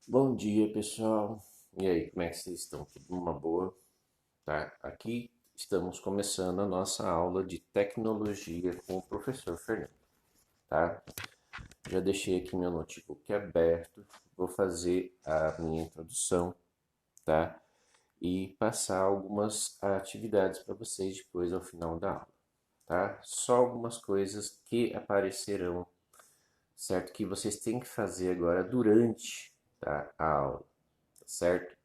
Bom dia, pessoal. E aí, como é que vocês estão? Tudo numa boa? Tá? Aqui estamos começando a nossa aula de tecnologia com o professor Fernando, tá? Já deixei aqui meu notebook aberto, vou fazer a minha introdução, tá? E passar algumas atividades para vocês depois ao final da aula, tá? Só algumas coisas que aparecerão, certo? Que vocês têm que fazer agora durante, tá, a aula, tá certo?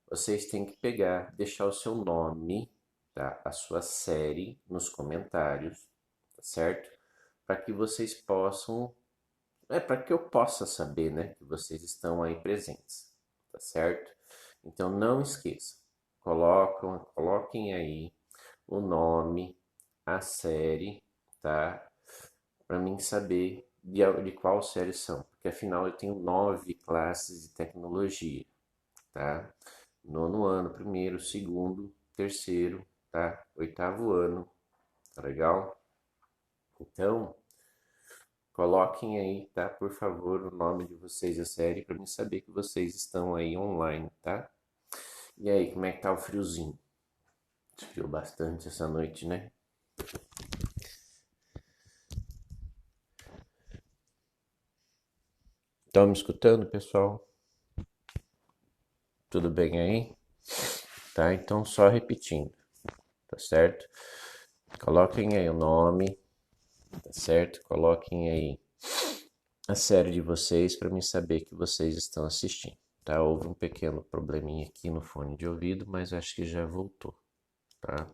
Vocês têm que pegar, deixar o seu nome, tá? A sua série nos comentários, tá certo? Para que vocês possam, para que eu possa saber, né, que vocês estão aí presentes, tá certo? Então não esqueçam, coloquem aí o nome, a série, tá? Para mim saber de qual série são, porque afinal eu tenho 9 classes de tecnologia, tá? Nono ano, primeiro, segundo, terceiro, tá? Oitavo ano, tá legal? Então, coloquem aí, tá? Por favor, o nome de vocês e a série para mim saber que vocês estão aí online, tá? E aí, como é que tá o friozinho? Esfriou bastante essa noite, né? Estão me escutando, pessoal? Tudo bem aí? Tá? Então, só repetindo, tá certo? Coloquem aí o nome, tá certo? Coloquem aí a série de vocês para mim saber que vocês estão assistindo, tá? Houve um pequeno probleminha aqui no fone de ouvido, mas acho que já voltou, tá?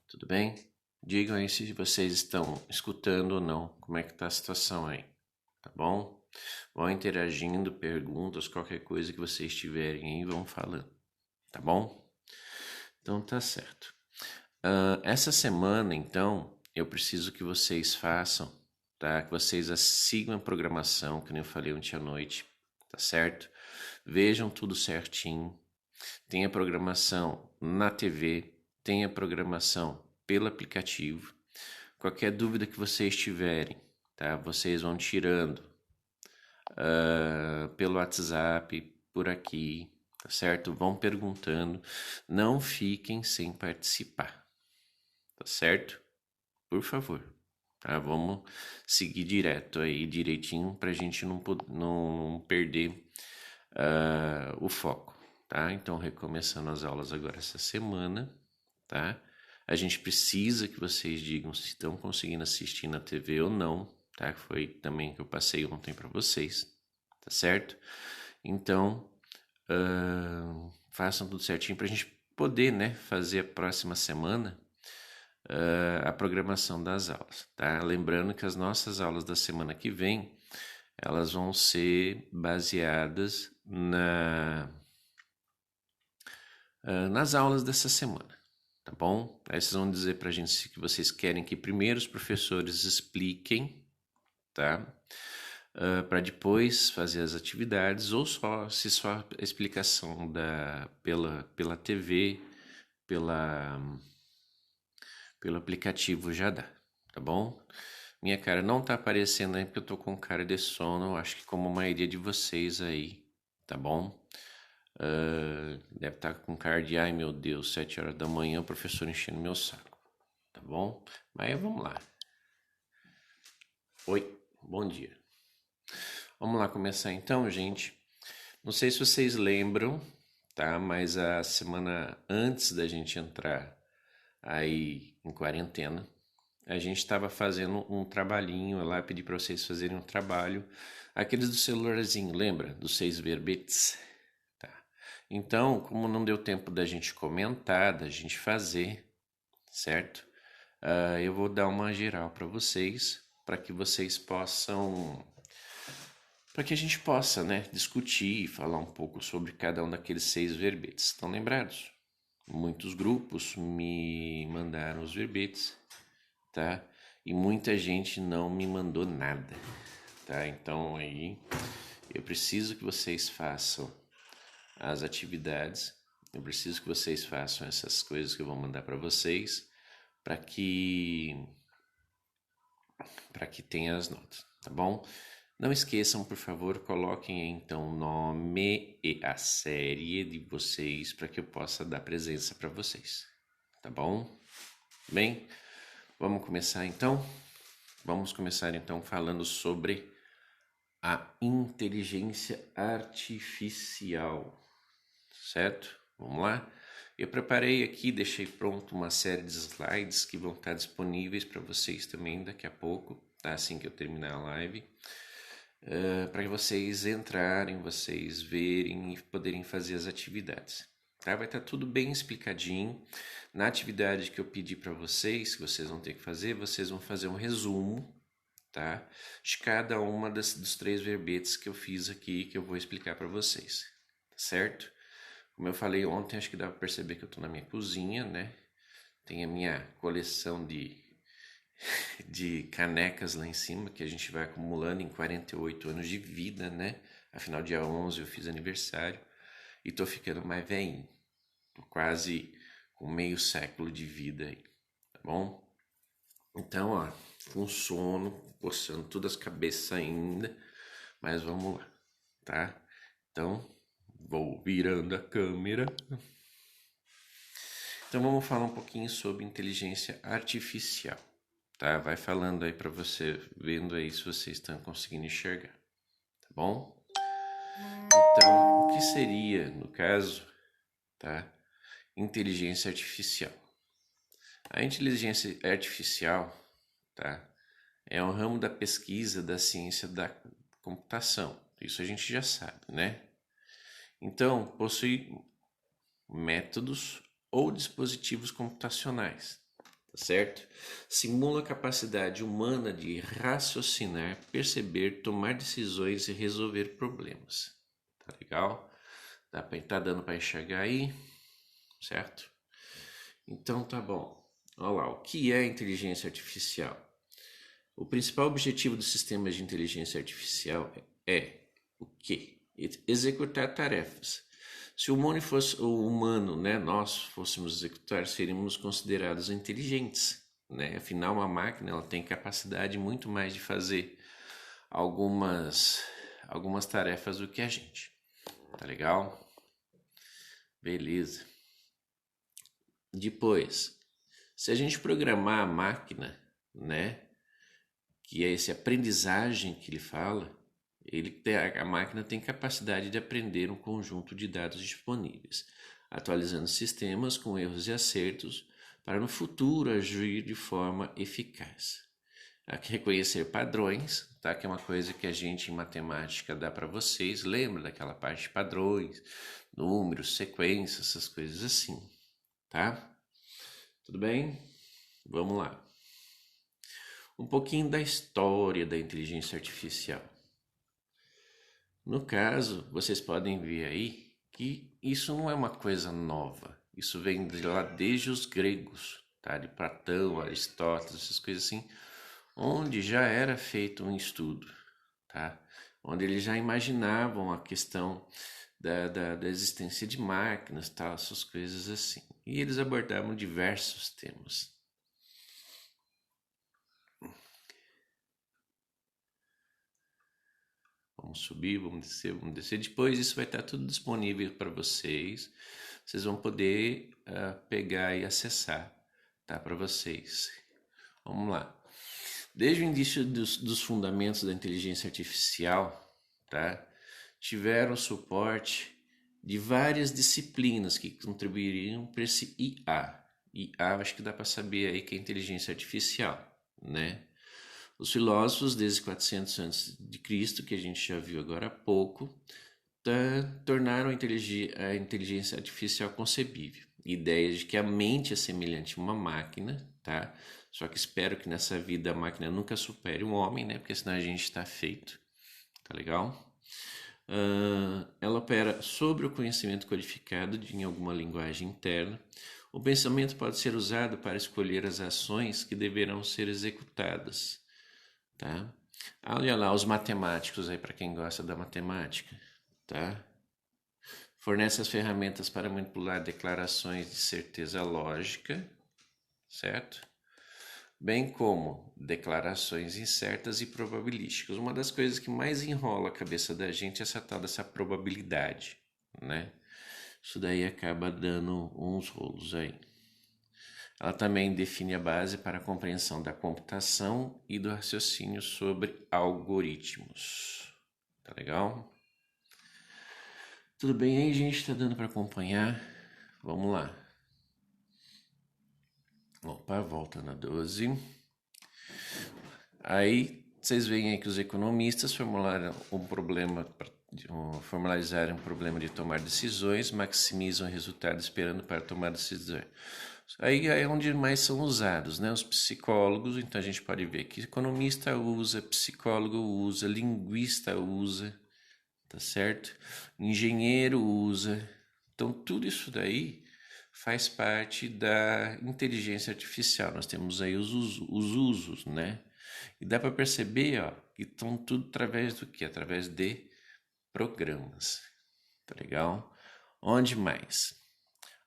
Tudo bem? Digam aí se vocês estão escutando ou não, como é que tá a situação aí, tá bom? Vão interagindo, perguntas, qualquer coisa que vocês tiverem aí, vão falando, tá bom? Então tá certo. Essa semana, então, eu preciso que vocês façam, tá? Que vocês sigam a programação, que nem eu falei ontem à noite, tá certo? Vejam tudo certinho. Tem a programação na TV, tem a programação pelo aplicativo. Qualquer dúvida que vocês tiverem, tá? Vocês vão tirando pelo WhatsApp, por aqui, tá certo? Vão perguntando. Não fiquem sem participar, tá certo? Por favor, tá? Vamos seguir direto aí, direitinho, pra gente não perder o foco, tá? Então, recomeçando as aulas agora essa semana, tá? A gente precisa que vocês digam se estão conseguindo assistir na TV ou não, tá? Foi também que eu passei ontem para vocês, tá certo? Então, façam tudo certinho para a gente poder, né, fazer a próxima semana a programação das aulas, tá? Lembrando que as nossas aulas da semana que vem, elas vão ser baseadas nas aulas dessa semana, tá bom? Aí vocês vão dizer pra gente se que vocês querem que primeiro os professores expliquem, tá? Para depois fazer as atividades, ou só a explicação pela TV, pela, pelo aplicativo já dá, tá bom? Minha cara não tá aparecendo aí porque eu tô com cara de sono, acho que como a maioria de vocês aí, tá bom? Deve estar com cara de, ai meu Deus, 7 horas da manhã, o professor enchendo meu saco, tá bom? Mas vamos lá. Oi, bom dia. Vamos lá começar então, gente. Não sei se vocês lembram, tá? Mas a semana antes da gente entrar aí em quarentena, a gente estava fazendo um trabalhinho lá, pedi para vocês fazerem um trabalho, aqueles do celularzinho, lembra? Dos 6 verbetes. Tá. Então, como não deu tempo da gente comentar, da gente fazer, certo? Eu vou dar uma geral para vocês, para que vocês possam, para que a gente possa, né, discutir e falar um pouco sobre cada um daqueles 6 verbetes. Estão lembrados? Muitos grupos me mandaram os verbetes, tá? E muita gente não me mandou nada, tá? Então aí eu preciso que vocês façam as atividades, eu preciso que vocês façam essas coisas que eu vou mandar para vocês, para que tenha as notas, tá bom? Não esqueçam, por favor, coloquem então o nome e a série de vocês para que eu possa dar presença para vocês, tá bom? Bem, vamos começar então? Vamos começar então falando sobre a inteligência artificial, certo? Vamos lá? Eu preparei aqui, deixei pronto uma série de slides que vão estar disponíveis para vocês também daqui a pouco, tá? Assim que eu terminar a live. Para vocês entrarem, vocês verem e poderem fazer as atividades. Tá? Vai estar tudo bem explicadinho. Na atividade que eu pedi para vocês, que vocês vão ter que fazer, vocês vão fazer um resumo, tá? De cada uma dos 3 verbetes que eu fiz aqui, que eu vou explicar para vocês, certo? Como eu falei ontem, acho que dá para perceber que eu estou na minha cozinha, né? Tem a minha coleção de canecas lá em cima, que a gente vai acumulando em 48 anos de vida, né? Afinal, dia 11 eu fiz aniversário e tô ficando mais velhinho. Tô quase com meio século de vida aí, tá bom? Então, ó, com sono, coçando todas as cabeças ainda, mas vamos lá, tá? Então, vou virando a câmera. Então, vamos falar um pouquinho sobre inteligência artificial. Tá? Vai falando aí para você, vendo aí se vocês estão conseguindo enxergar, tá bom? Então, o que seria, no caso, tá? Inteligência artificial. A inteligência artificial, tá? É um ramo da pesquisa da ciência da computação. Isso a gente já sabe, né? Então, possui métodos ou dispositivos computacionais, certo? Simula a capacidade humana de raciocinar, perceber, tomar decisões e resolver problemas. Tá legal? Tá dando para enxergar aí, certo? Então tá bom. Olha lá, o que é inteligência artificial? O principal objetivo dos sistemas de inteligência artificial é o quê? Executar tarefas. Se o humano, né, nós fôssemos executar, seríamos considerados inteligentes, né? Afinal, uma máquina ela tem capacidade muito mais de fazer algumas tarefas do que a gente. Tá legal? Beleza. Depois, se a gente programar a máquina, né, que é esse aprendizagem que ele fala, a máquina tem capacidade de aprender um conjunto de dados disponíveis, atualizando sistemas com erros e acertos para no futuro agir de forma eficaz. Aqui reconhecer padrões, tá? Que é uma coisa que a gente em matemática dá para vocês. Lembra daquela parte de padrões, números, sequências, essas coisas assim, tá? Tudo bem? Vamos lá. Um pouquinho da história da inteligência artificial. No caso, vocês podem ver aí que isso não é uma coisa nova. Isso vem de lá desde os gregos, tá? De Platão, Aristóteles, essas coisas assim, onde já era feito um estudo, tá? Onde eles já imaginavam a questão da existência de máquinas, tal, essas coisas assim. E eles abordavam diversos temas. Vamos subir, vamos descer, vamos descer. Depois isso vai estar tudo disponível para vocês. Vocês vão poder pegar e acessar, tá? Para vocês. Vamos lá. Desde o início dos fundamentos da inteligência artificial, tá? Tiveram suporte de várias disciplinas que contribuiriam para esse IA. IA, acho que dá para saber aí que é inteligência artificial, né? Os filósofos desde 400 a.C., que a gente já viu agora há pouco, tornaram a inteligência artificial concebível. Ideias de que a mente é semelhante a uma máquina, tá? Só que espero que nessa vida a máquina nunca supere um homem, né? Porque senão a gente está feito, tá legal? Ela opera sobre o conhecimento qualificado em alguma linguagem interna. O pensamento pode ser usado para escolher as ações que deverão ser executadas, tá? Olha lá os matemáticos aí para quem gosta da matemática, tá? Fornece as ferramentas para manipular declarações de certeza lógica, certo? bem como declarações incertas e probabilísticas. Uma das coisas que mais enrola a cabeça da gente é essa tal dessa probabilidade, né? Isso daí acaba dando uns rolos aí. Ela também define a base para a compreensão da computação e do raciocínio sobre algoritmos. Tá legal? Tudo bem aí, gente? Tá dando para acompanhar? Vamos lá. Opa, volta na 12. Aí vocês veem aí que os economistas formalizaram um problema de tomar decisões, maximizam o resultado esperando para tomar decisões. Aí é onde mais são usados, né? Os psicólogos, então a gente pode ver que economista usa, psicólogo usa, linguista usa, tá certo? Engenheiro usa. Então tudo isso daí faz parte da inteligência artificial. Nós temos aí os usos, né? E dá para perceber, ó, que estão tudo através do que? Através de programas. Tá legal? Onde mais?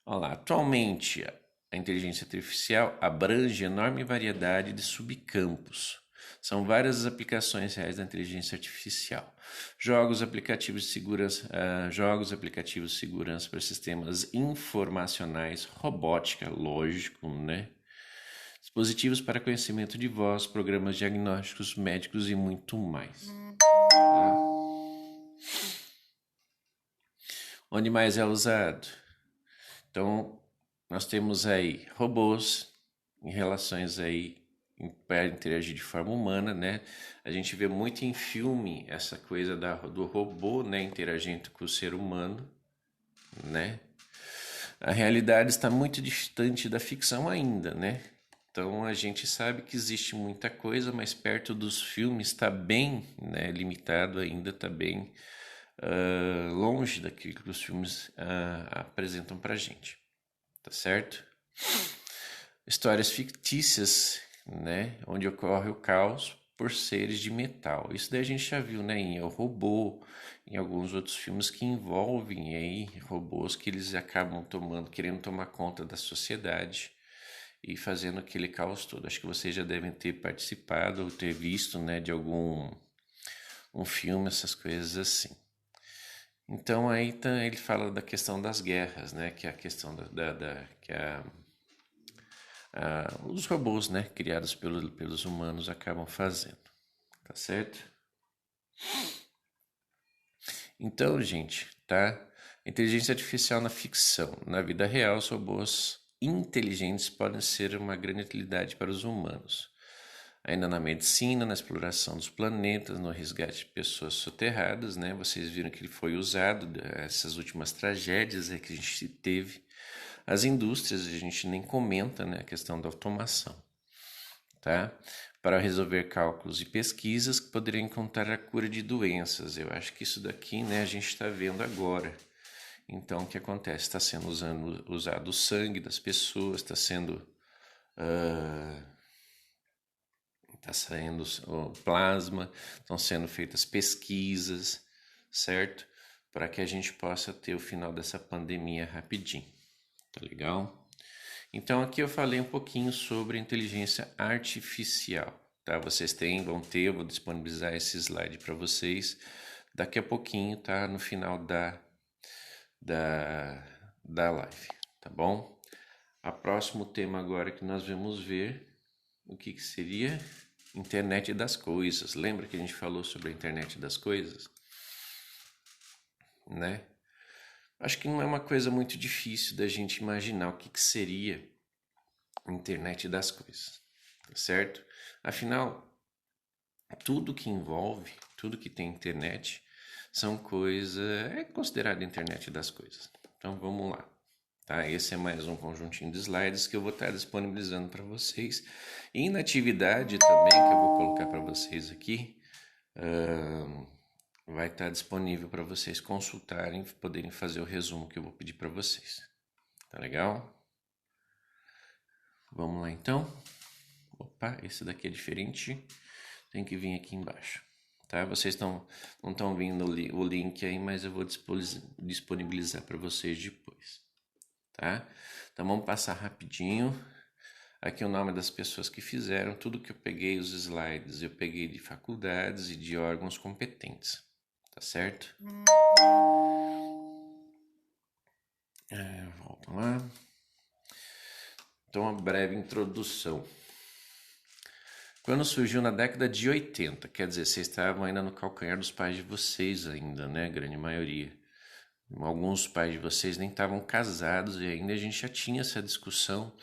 Olha lá, atualmente a inteligência artificial abrange enorme variedade de subcampos. São várias as aplicações reais da inteligência artificial. Jogos, aplicativos de segurança para sistemas informacionais, robótica, lógico, né? Dispositivos para conhecimento de voz, programas diagnósticos médicos e muito mais. Tá? Onde mais é usado? Então, nós temos aí robôs em relações aí para interagir de forma humana, né? A gente vê muito em filme essa coisa do robô, né, interagindo com o ser humano, né? A realidade está muito distante da ficção ainda, né? Então a gente sabe que existe muita coisa, mas perto dos filmes está bem, né, limitado ainda, está bem longe daquilo que os filmes apresentam para gente, tá certo? Histórias fictícias, né, onde ocorre o caos por seres de metal. Isso daí a gente já viu, né, em O Robô, em alguns outros filmes que envolvem aí robôs que eles acabam querendo tomar conta da sociedade e fazendo aquele caos todo. Acho que vocês já devem ter participado ou ter visto, né, de algum um filme, essas coisas assim. Então aí ele fala da questão das guerras, né, que é a questão que os robôs, né, criados pelos humanos acabam fazendo, tá certo? Então, gente, tá? Inteligência artificial na ficção. Na vida real, os robôs inteligentes podem ser uma grande utilidade para os humanos. Ainda na medicina, na exploração dos planetas, no resgate de pessoas soterradas, né? Vocês viram que ele foi usado, essas últimas tragédias que a gente teve. As indústrias, a gente nem comenta, né, a questão da automação, tá? Para resolver cálculos e pesquisas que poderiam encontrar a cura de doenças. Eu acho que isso daqui, né, a gente está vendo agora. Então, o que acontece? Está sendo usado o sangue das pessoas, está sendo saindo o plasma, estão sendo feitas pesquisas, certo? Para que a gente possa ter o final dessa pandemia rapidinho, tá legal? Então aqui eu falei um pouquinho sobre inteligência artificial, tá? Vocês eu vou disponibilizar esse slide para vocês daqui a pouquinho, tá? No final da, da live, tá bom? O próximo tema agora que nós vamos ver, o que seria? Internet das coisas. Lembra que a gente falou sobre a internet das coisas? Né? Acho que não é uma coisa muito difícil da gente imaginar o que seria a internet das coisas, tá certo? Afinal, tudo que envolve, tudo que tem internet, é considerado internet das coisas. Então vamos lá. Tá? Esse é mais um conjuntinho de slides que eu vou estar disponibilizando para vocês. E na atividade também, que eu vou colocar para vocês aqui, vai estar disponível para vocês consultarem, poderem fazer o resumo que eu vou pedir para vocês. Tá legal? Vamos lá então. Opa, esse daqui é diferente. Tem que vir aqui embaixo. Tá? Vocês não estão vendo o link aí, mas eu vou disponibilizar para vocês depois. Tá? Então vamos passar rapidinho Aqui o nome das pessoas que fizeram, tudo que eu peguei, os slides, eu peguei de faculdades e de órgãos competentes, tá certo? Volta lá. Então, uma breve introdução. Quando surgiu na década de 80, quer dizer, vocês estavam ainda no calcanhar dos pais de vocês ainda, né? A grande maioria. Alguns pais de vocês nem estavam casados e ainda a gente já tinha essa discussão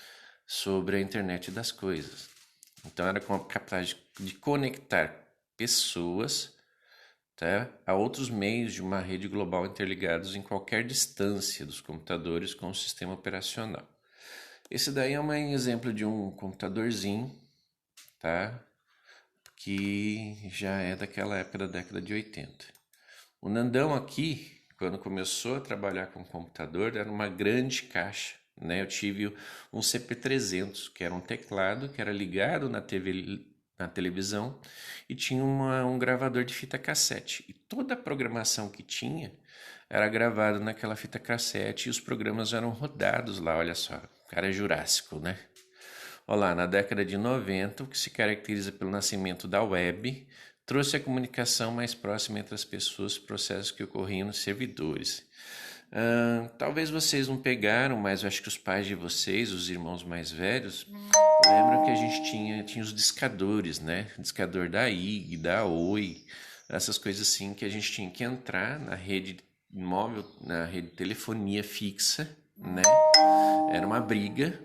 sobre a internet das coisas. Então era capaz de conectar pessoas, tá, a outros meios de uma rede global interligados em qualquer distância dos computadores com o sistema operacional. Esse daí é um exemplo de um computadorzinho, tá, que já é daquela época da década de 80. O Nandão aqui, quando começou a trabalhar com computador, era uma grande caixa, né? Eu tive um CP300, que era um teclado que era ligado na televisão e tinha um gravador de fita cassete. E toda a programação que tinha era gravada naquela fita cassete e os programas eram rodados lá, olha só. O cara é jurássico, né? Olá, na década de 90, o que se caracteriza pelo nascimento da web, trouxe a comunicação mais próxima entre as pessoas e processos que ocorriam nos servidores. Talvez vocês não pegaram, mas eu acho que os pais de vocês, os irmãos mais velhos, lembram que a gente tinha os discadores, né? Discador da IG, da Oi, essas coisas assim que a gente tinha que entrar na rede móvel, na rede de telefonia fixa, né? Era uma briga,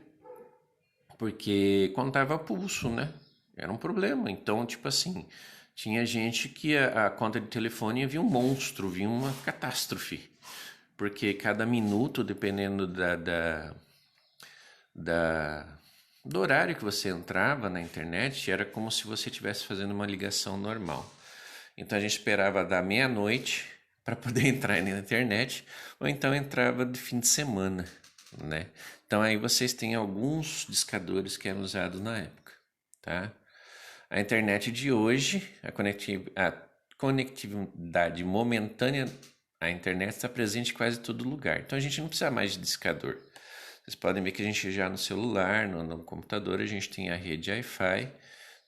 porque contava pulso, né? Era um problema. Então, tipo assim, tinha gente que a conta de telefone via um monstro, via uma catástrofe. Porque cada minuto, dependendo da, do horário que você entrava na internet, era como se você estivesse fazendo uma ligação normal. Então a gente esperava dar meia-noite para poder entrar na internet, ou então entrava de fim de semana, né? Então aí vocês têm alguns discadores que eram usados na época, tá? A internet de hoje, a conectividade momentânea à internet está presente em quase todo lugar. Então a gente não precisa mais de discador. Vocês podem ver que a gente já no celular, no computador, a gente tem a rede Wi-Fi,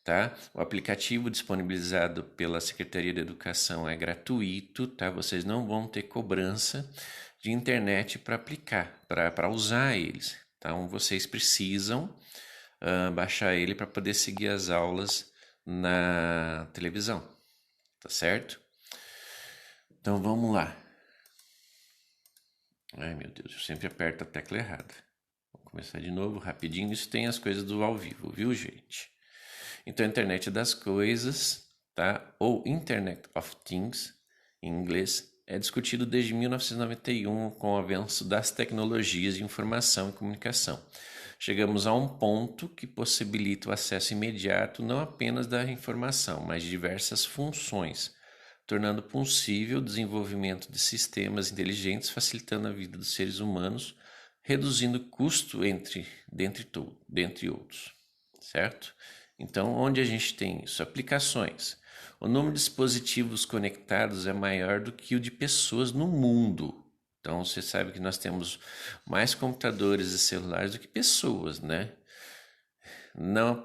tá? O aplicativo disponibilizado pela Secretaria da Educação é gratuito, tá? Vocês não vão ter cobrança de internet para aplicar, para usar eles. Então vocês precisam baixar ele para poder seguir as aulas na televisão, tá certo? Então vamos lá. Ai meu Deus, eu sempre aperto a tecla errada. Vamos começar de novo, rapidinho. Isso tem as coisas do ao vivo, viu, gente? Então, a internet das coisas, tá? Ou Internet of Things, em inglês, é discutido desde 1991 com o avanço das tecnologias de informação e comunicação. Chegamos a um ponto que possibilita o acesso imediato não apenas da informação, mas de diversas funções, tornando possível o desenvolvimento de sistemas inteligentes, facilitando a vida dos seres humanos, reduzindo o custo dentre outros, certo? Então, onde a gente tem isso? Aplicações. O número de dispositivos conectados é maior do que o de pessoas no mundo. Então, você sabe que nós temos mais computadores e celulares do que pessoas, né? Não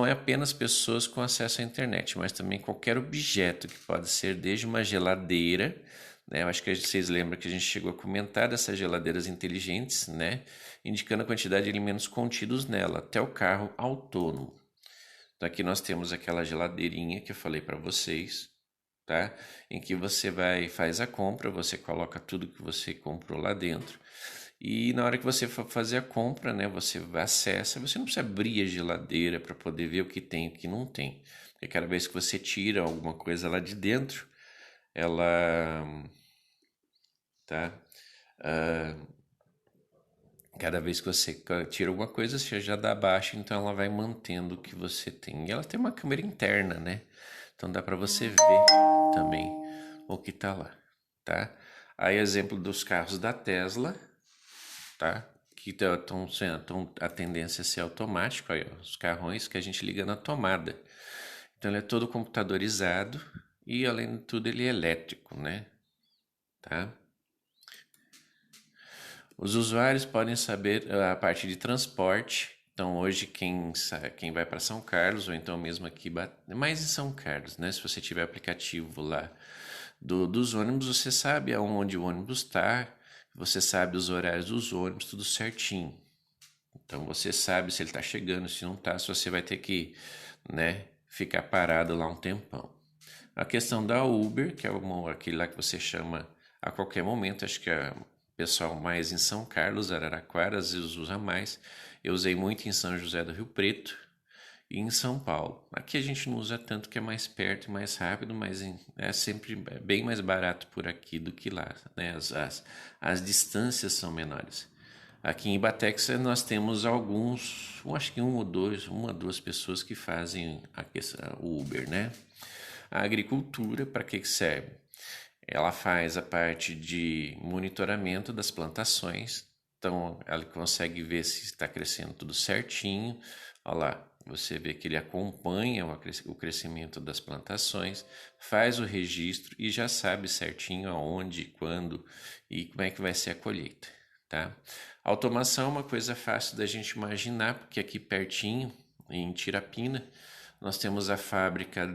é apenas pessoas com acesso à internet, mas também qualquer objeto que pode ser desde uma geladeira, né? Eu acho que vocês lembram que a gente chegou a comentar dessas geladeiras inteligentes, né? Indicando a quantidade de alimentos contidos nela, até o carro autônomo. Então aqui nós temos aquela geladeirinha que eu falei para vocês, tá? Em que você faz a compra, você coloca tudo que você comprou lá dentro. E na hora que você for fazer a compra, né, você acessa, você não precisa abrir a geladeira para poder ver o que tem e o que não tem. Porque cada vez que você tira alguma coisa lá de dentro, ela, tá? Cada vez que você tira alguma coisa, você já dá baixa, então ela vai mantendo o que você tem. E ela tem uma câmera interna, né? Então dá para você ver também o que tá lá, tá? Aí exemplo dos carros da Tesla, tá? Que estão a tendência a ser automático, aí, ó, os carrões que a gente liga na tomada. Então ele é todo computadorizado e além de tudo ele é elétrico, né? Tá? Os usuários podem saber a parte de transporte, Então hoje quem vai para São Carlos ou então mesmo aqui, mais em São Carlos, né? Se você tiver aplicativo lá dos ônibus, você sabe aonde o ônibus está, você sabe os horários dos ônibus, tudo certinho. Então você sabe se ele está chegando, se não está, se você vai ter que, né, ficar parado lá um tempão. A questão da Uber, que é aquele lá que você chama a qualquer momento, acho que o pessoal mais em São Carlos, Araraquara, às vezes usa mais. Eu usei muito em São José do Rio Preto e em São Paulo. Aqui a gente não usa tanto, que é mais perto e mais rápido, mas é sempre bem mais barato por aqui do que lá, né? As distâncias são menores. Aqui em Ibatex nós temos alguns, acho que uma ou duas pessoas que fazem o Uber, né? A agricultura, para que serve? Ela faz a parte de monitoramento das plantações, então ela consegue ver se está crescendo tudo certinho. Olha lá, você vê que ele acompanha o crescimento das plantações, faz o registro e já sabe certinho aonde, quando e como é que vai ser a colheita, tá? Automação é uma coisa fácil da gente imaginar, porque aqui pertinho, em Tirapina, nós temos a fábrica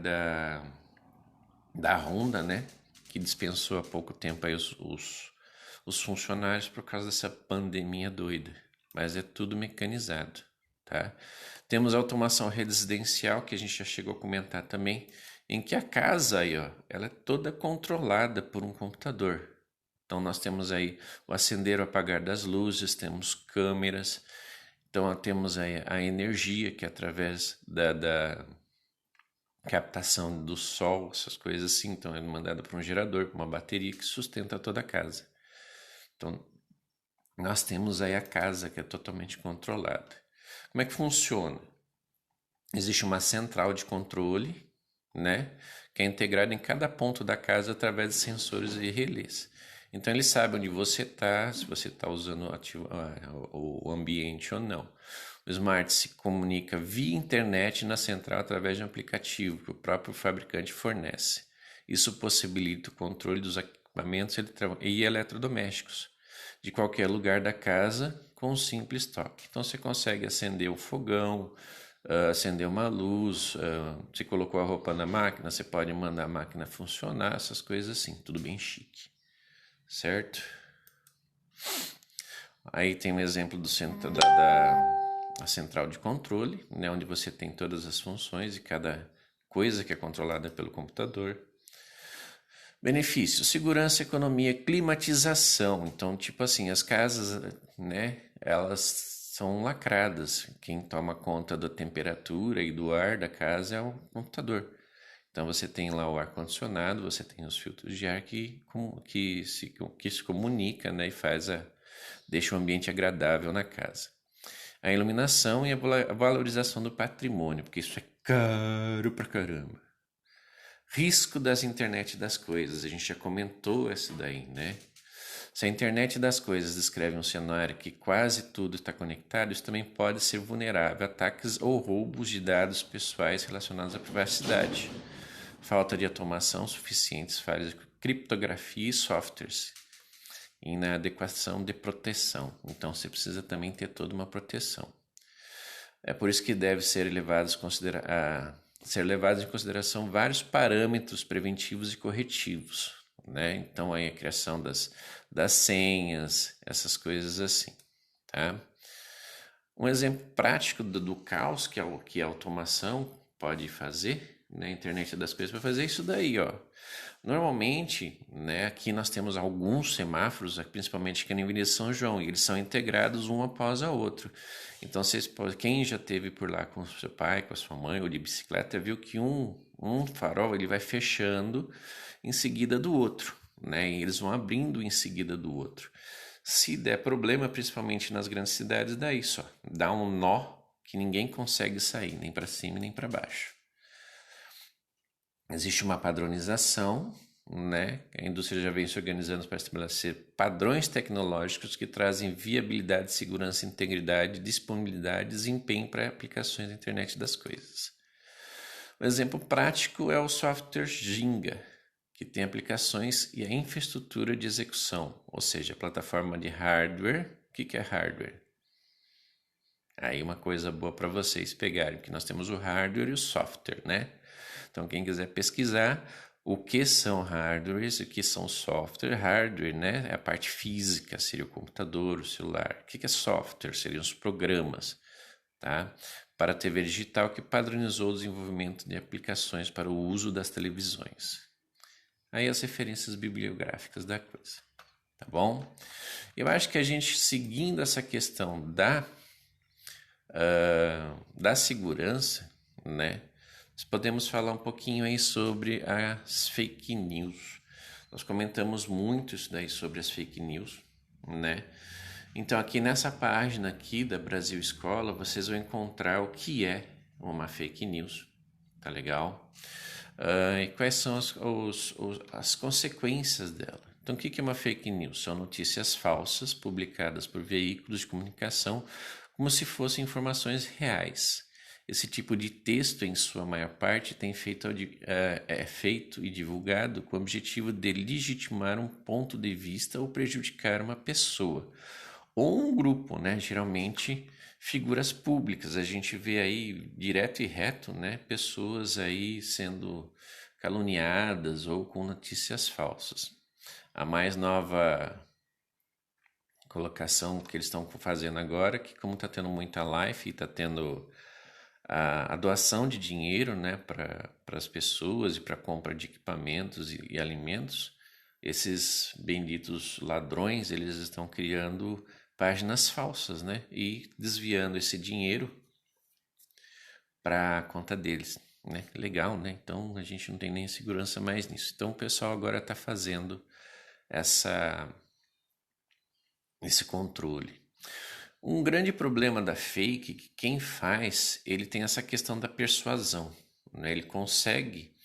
da Honda, né? Que dispensou há pouco tempo aí os funcionários por causa dessa pandemia doida. Mas é tudo mecanizado, tá? Temos a automação residencial, que a gente já chegou a comentar também, em que a casa aí, ó, ela é toda controlada por um computador. Então nós temos aí o acender ou apagar das luzes, temos câmeras, então temos aí a energia que é através da captação do sol, essas coisas assim, então é mandada para um gerador, para uma bateria que sustenta toda a casa. Então nós temos aí a casa que é totalmente controlada. Como é que funciona? Existe uma central de controle, né, que é integrada em cada ponto da casa através de sensores e relés. Então ele sabe onde você está, se você está usando o ambiente ou não. O Smart se comunica via internet na central através de um aplicativo que o próprio fabricante fornece. Isso possibilita o controle dos equipamentos e eletrodomésticos de qualquer lugar da casa com um simples toque. Então você consegue acender o fogão, acender uma luz, você colocou a roupa na máquina, você pode mandar a máquina funcionar, essas coisas assim, tudo bem chique, certo? Aí tem um exemplo do centro a central de controle, né, onde você tem todas as funções e cada coisa que é controlada pelo computador. Benefícios: segurança, economia, climatização. Então, tipo assim, as casas, né, elas são lacradas. Quem toma conta da temperatura e do ar da casa é o computador. Então você tem lá o ar-condicionado, você tem os filtros de ar que se comunica, né, e deixa o ambiente agradável na casa. A iluminação e a valorização do patrimônio, porque isso é caro pra caramba. Risco das internet das coisas, a gente já comentou essa daí, né? Se a internet das coisas descreve um cenário que quase tudo está conectado, isso também pode ser vulnerável a ataques ou roubos de dados pessoais relacionados à privacidade. Falta de automação suficientes, falhas de criptografia e softwares, e na adequação de proteção. Então você precisa também ter toda uma proteção. É por isso que deve ser levados em consideração vários parâmetros preventivos e corretivos, né? Então aí a criação das senhas, essas coisas assim, tá? Um exemplo prático do caos que a automação pode fazer, né? A internet das coisas vai fazer isso daí, ó. Normalmente, né, aqui nós temos alguns semáforos, principalmente aqui na Avenida São João, e eles são integrados um após a outro. Então, quem já esteve por lá com o seu pai, com a sua mãe, ou de bicicleta, viu que um farol ele vai fechando em seguida do outro, né? E eles vão abrindo em seguida do outro. Se der problema, principalmente nas grandes cidades, daí só dá um nó que ninguém consegue sair, nem para cima nem para baixo. Existe uma padronização, né? A indústria já vem se organizando para estabelecer padrões tecnológicos que trazem viabilidade, segurança, integridade, disponibilidade e desempenho para aplicações da internet das coisas. Um exemplo prático é o software Ginga, que tem aplicações e a infraestrutura de execução, ou seja, a plataforma de hardware. O que é hardware? Aí uma coisa boa para vocês pegarem, que nós temos o hardware e o software, né? Então quem quiser pesquisar o que são hardwares e o que são software, hardware, né? É a parte física, seria o computador, o celular. O que é software? Seriam os programas, tá? Para a TV digital que padronizou o desenvolvimento de aplicações para o uso das televisões. Aí as referências bibliográficas da coisa, tá bom? Eu acho que a gente seguindo essa questão da segurança, né? Nós podemos falar um pouquinho aí sobre as fake news. Nós comentamos muito isso daí sobre as fake news, né? Então aqui nessa página aqui da Brasil Escola, vocês vão encontrar o que é uma fake news, tá legal? E quais são as consequências dela. Então o que é uma fake news? São notícias falsas publicadas por veículos de comunicação como se fossem informações reais. Esse tipo de texto, em sua maior parte, é feito e divulgado com o objetivo de legitimar um ponto de vista ou prejudicar uma pessoa ou um grupo, né? Geralmente figuras públicas. A gente vê aí direto e reto, né? Pessoas aí sendo caluniadas ou com notícias falsas. A mais nova colocação que eles estão fazendo agora, que como está tendo muita live e está tendo a doação de dinheiro, né, para as pessoas e para compra de equipamentos e alimentos, esses benditos ladrões, eles estão criando páginas falsas, né, e desviando esse dinheiro para a conta deles, né? Legal, né? Então a gente não tem nem segurança mais nisso. Então o pessoal agora está fazendo esse controle. Um grande problema da fake, que quem faz, ele tem essa questão da persuasão, né? Ele consegue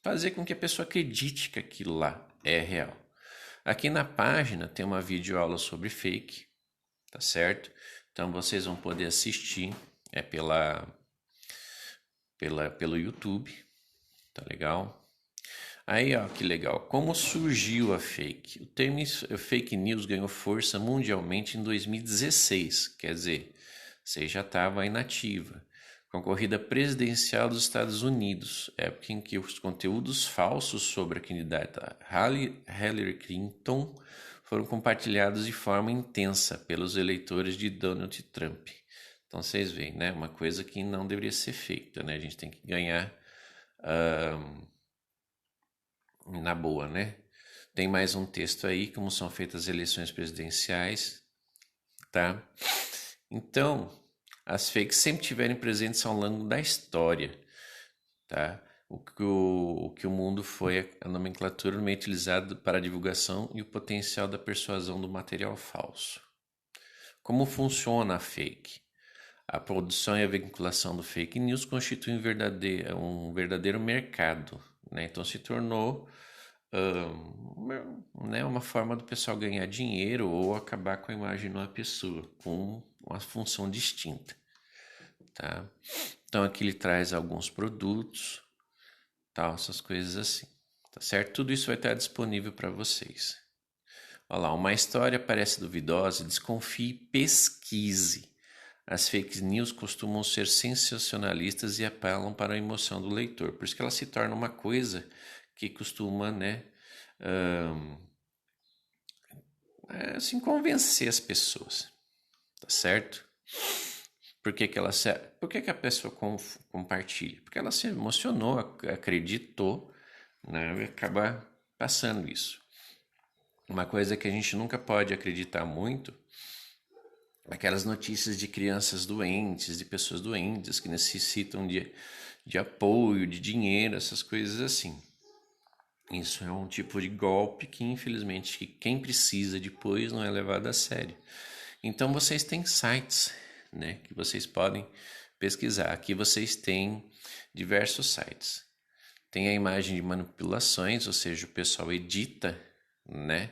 fazer com que a pessoa acredite que aquilo lá é real. Aqui na página tem uma videoaula sobre fake, tá certo? Então vocês vão poder assistir, pelo YouTube, tá legal? Aí, ó, que legal. Como surgiu a fake? O termo fake news ganhou força mundialmente em 2016, quer dizer, você já estava inativa, com a corrida presidencial dos Estados Unidos, época em que os conteúdos falsos sobre a candidata Hillary Clinton foram compartilhados de forma intensa pelos eleitores de Donald Trump. Então vocês veem, né? Uma coisa que não deveria ser feita, né? A gente tem que ganhar na boa, né? Tem mais um texto aí, como são feitas as eleições presidenciais, tá? Então, as fakes sempre tiverem presentes ao longo da história, tá? O que o mundo foi a nomenclatura no meio utilizado para a divulgação e o potencial da persuasão do material falso. Como funciona a fake? A produção e a vinculação do fake news constitui um verdadeiro mercado, né? Então se tornou né, uma forma do pessoal ganhar dinheiro ou acabar com a imagem de uma pessoa com uma função distinta, tá? Então aqui ele traz alguns produtos, tal, essas coisas assim, tá certo? Tudo isso vai estar disponível para vocês. Olha lá, uma história parece duvidosa, desconfie e pesquise. As fake news costumam ser sensacionalistas e apelam para a emoção do leitor. Por isso que ela se torna uma coisa que costuma, né, assim, convencer as pessoas, tá certo? Por que a pessoa compartilha? Porque ela se emocionou, acreditou, né, e acaba passando isso. Uma coisa que a gente nunca pode acreditar muito, aquelas notícias de crianças doentes, de pessoas doentes que necessitam de apoio, de dinheiro, essas coisas assim. Isso é um tipo de golpe que, infelizmente, quem precisa depois não é levado a sério. Então, vocês têm sites, né, que vocês podem pesquisar. Aqui vocês têm diversos sites. Tem a imagem de manipulações, ou seja, o pessoal edita, né,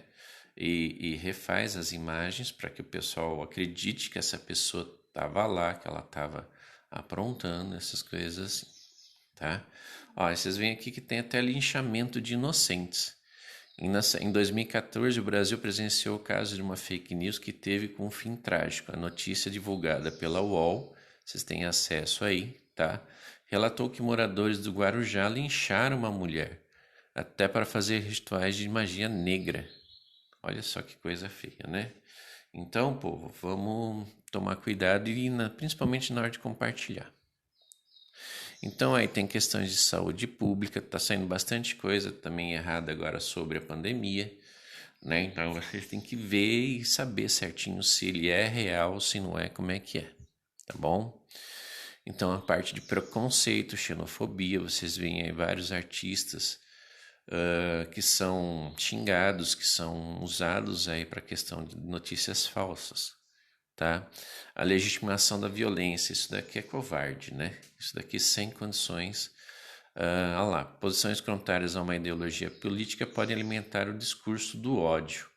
e refaz as imagens para que o pessoal acredite que essa pessoa estava lá, que ela estava aprontando essas coisas assim, tá? Ó, vocês veem aqui que tem até linchamento de inocentes. Em 2014, o Brasil presenciou o caso de uma fake news que teve com um fim trágico. A notícia divulgada pela UOL, vocês têm acesso aí, tá? Relatou que moradores do Guarujá lincharam uma mulher, até para fazer rituais de magia negra. Olha só que coisa feia, né? Então, povo, vamos tomar cuidado e principalmente na hora de compartilhar. Então aí tem questões de saúde pública, tá saindo bastante coisa também errada agora sobre a pandemia, né? Então vocês têm que ver e saber certinho se ele é real, se não é, como é que é, tá bom? Então a parte de preconceito, xenofobia, vocês veem aí vários artistas que são xingados, que são usados aí para questão de notícias falsas, tá? A legitimação da violência, isso daqui é covarde, né? Isso daqui sem condições. Lá, posições contrárias a uma ideologia política podem alimentar o discurso do ódio.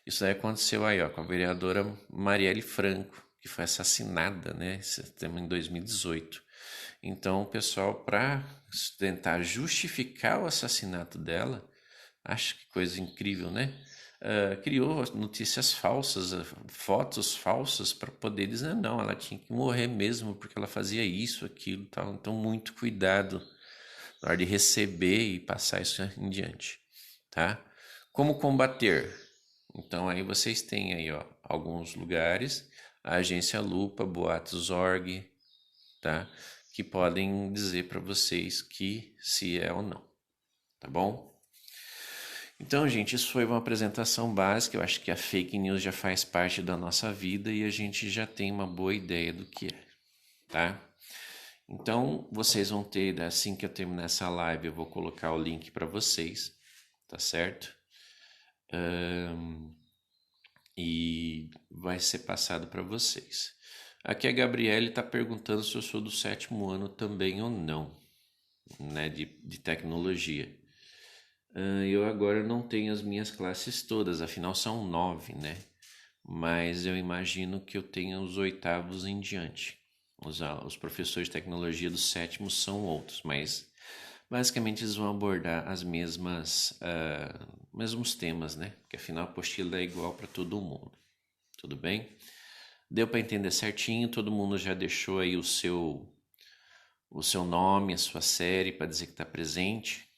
Isso daí aconteceu aí, ó, com a vereadora Marielle Franco, que foi assassinada, né, em 2018. Então, o pessoal, para tentar justificar o assassinato dela, acho que coisa incrível, né? Criou notícias falsas, fotos falsas para poder dizer não, ela tinha que morrer mesmo porque ela fazia isso, aquilo, tal. Então muito cuidado na hora de receber e passar isso em diante, tá? Como combater? Então aí vocês têm aí, ó, alguns lugares, a agência Lupa, Boatos.org, tá? Que podem dizer para vocês que se é ou não, tá bom? Então, gente, isso foi uma apresentação básica. Eu acho que a fake news já faz parte da nossa vida e a gente já tem uma boa ideia do que é, tá? Então, vocês vão ter, assim que eu terminar essa live, eu vou colocar o link para vocês, tá certo? E vai ser passado para vocês. Aqui a Gabriele está perguntando se eu sou do 7º ano também ou não, né, de tecnologia. Eu agora não tenho as minhas classes todas, afinal são 9, né? Mas eu imagino que eu tenha os 8º em diante. Os professores de tecnologia do 7º são outros, mas basicamente eles vão abordar as mesmos temas, né? Porque afinal a apostila é igual para todo mundo. Tudo bem? Deu para entender certinho? Todo mundo já deixou aí o seu nome, a sua série para dizer que está presente?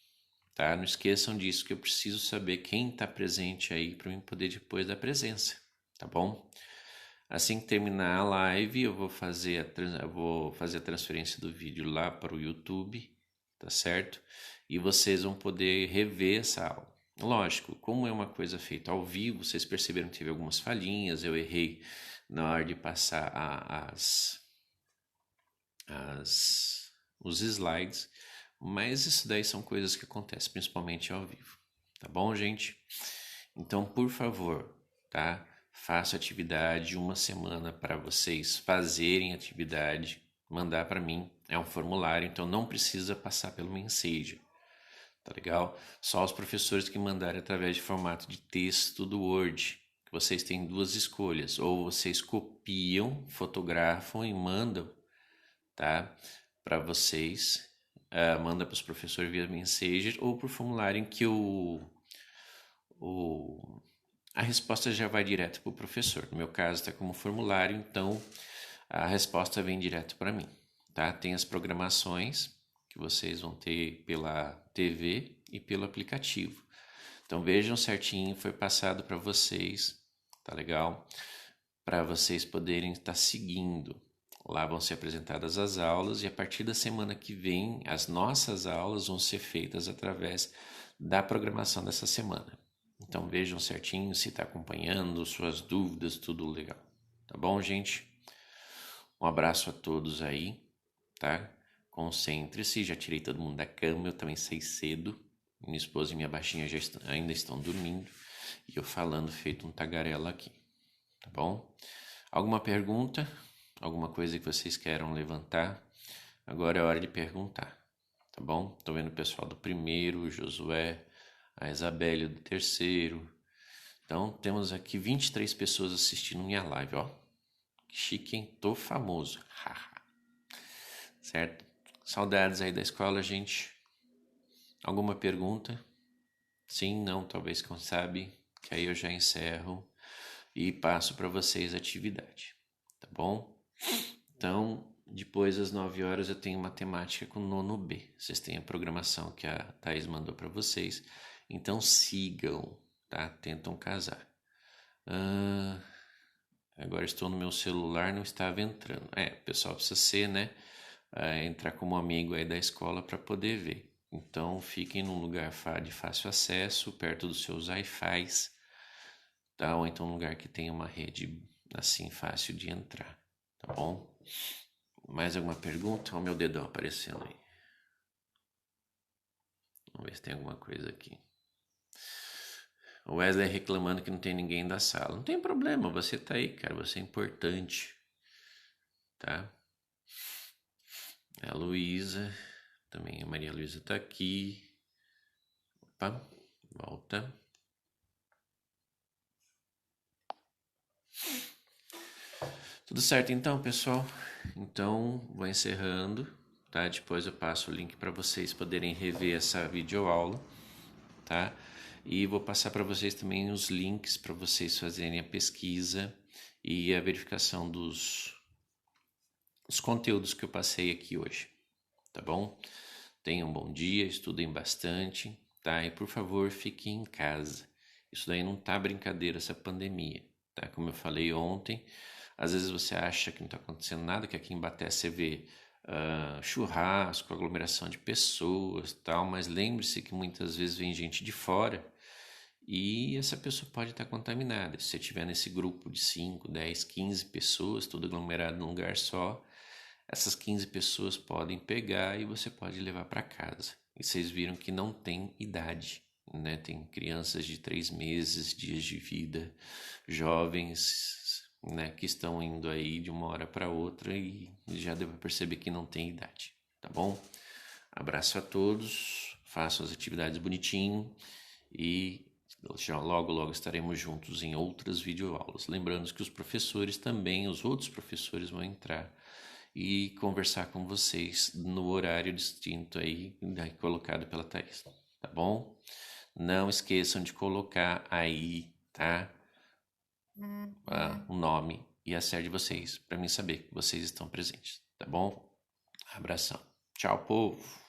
Tá? Não esqueçam disso, que eu preciso saber quem está presente aí para mim poder depois dar presença, tá bom? Assim que terminar a live, eu vou fazer a transferência do vídeo lá para o YouTube, tá certo? E vocês vão poder rever essa aula. Lógico, como é uma coisa feita ao vivo, vocês perceberam que teve algumas falhinhas, eu errei na hora de passar os slides, mas isso daí são coisas que acontecem, principalmente ao vivo, tá bom, gente? Então, por favor, tá? Faço atividade uma semana para vocês fazerem atividade, mandar para mim. É um formulário, então não precisa passar pelo Messenger, tá legal? Só os professores que mandarem através de formato de texto do Word. Vocês têm duas escolhas, ou vocês copiam, fotografam e mandam, tá? Para vocês, manda para os professores via Messenger ou por formulário em que a resposta já vai direto para o professor. No meu caso está como formulário, então a resposta vem direto para mim, tá? Tem as programações que vocês vão ter pela TV e pelo aplicativo. Então vejam certinho, foi passado para vocês, tá legal? Para vocês poderem estar seguindo. Lá vão ser apresentadas as aulas e a partir da semana que vem as nossas aulas vão ser feitas através da programação dessa semana. Então vejam certinho se está acompanhando, suas dúvidas, tudo legal. Tá bom, gente? Um abraço a todos aí, tá? Concentre-se, já tirei todo mundo da cama, eu também saí cedo. Minha esposa e minha baixinha ainda estão dormindo e eu falando feito um tagarela aqui, tá bom? Alguma pergunta? Alguma coisa que vocês queiram levantar? Agora é hora de perguntar, tá bom? Tô vendo o pessoal do primeiro, o Josué, a Isabelle do terceiro. Então temos aqui 23 pessoas assistindo minha live, ó. Que chique, hein? Tô famoso. Certo? Saudades aí da escola, gente. Alguma pergunta? Sim, não, talvez, quem sabe, que aí eu já encerro e passo para vocês a atividade, tá bom? Então, depois das 9 horas eu tenho matemática com nono B. Vocês têm a programação que a Thaís mandou para vocês. Então sigam, tá? Tentam casar. Ah, agora estou no meu celular, não estava entrando. O pessoal precisa ser, né? Entrar como amigo aí da escola para poder ver. Então fiquem num lugar de fácil acesso, perto dos seus Wi-Fis, tá? Ou então um lugar que tenha uma rede assim fácil de entrar, tá bom? Mais alguma pergunta? Olha o meu dedão aparecendo aí. Vamos ver se tem alguma coisa aqui. O Wesley reclamando que não tem ninguém da sala. Não tem problema, você tá aí, cara. Você é importante, tá? A Luísa, também a Maria Luísa tá aqui. Opa, volta. Tudo certo então, pessoal? Então, vou encerrando, tá? Depois eu passo o link para vocês poderem rever essa videoaula, tá? E vou passar para vocês também os links para vocês fazerem a pesquisa e a verificação dos conteúdos que eu passei aqui hoje, tá bom? Tenham um bom dia, estudem bastante, tá? E por favor, fiquem em casa. Isso daí não tá brincadeira, essa pandemia, tá? Como eu falei ontem, às vezes você acha que não tá acontecendo nada, que aqui em Baté você vê churrasco, aglomeração de pessoas, tal, mas lembre-se que muitas vezes vem gente de fora e essa pessoa pode estar contaminada. Se você estiver nesse grupo de 5, 10, 15 pessoas, tudo aglomerado num lugar só, essas 15 pessoas podem pegar e você pode levar para casa. E vocês viram que não tem idade, né? Tem crianças de 3 meses, dias de vida, jovens, né, que estão indo aí de uma hora para outra e já deu para perceber que não tem idade, tá bom? Abraço a todos, façam as atividades bonitinho e já logo logo estaremos juntos em outras videoaulas. Lembrando que os professores também, os outros professores vão entrar e conversar com vocês no horário distinto aí, colocado pela Thaís, tá bom? Não esqueçam de colocar aí, tá? O nome e a série de vocês, para mim saber que vocês estão presentes, tá bom? Abração. Tchau, povo!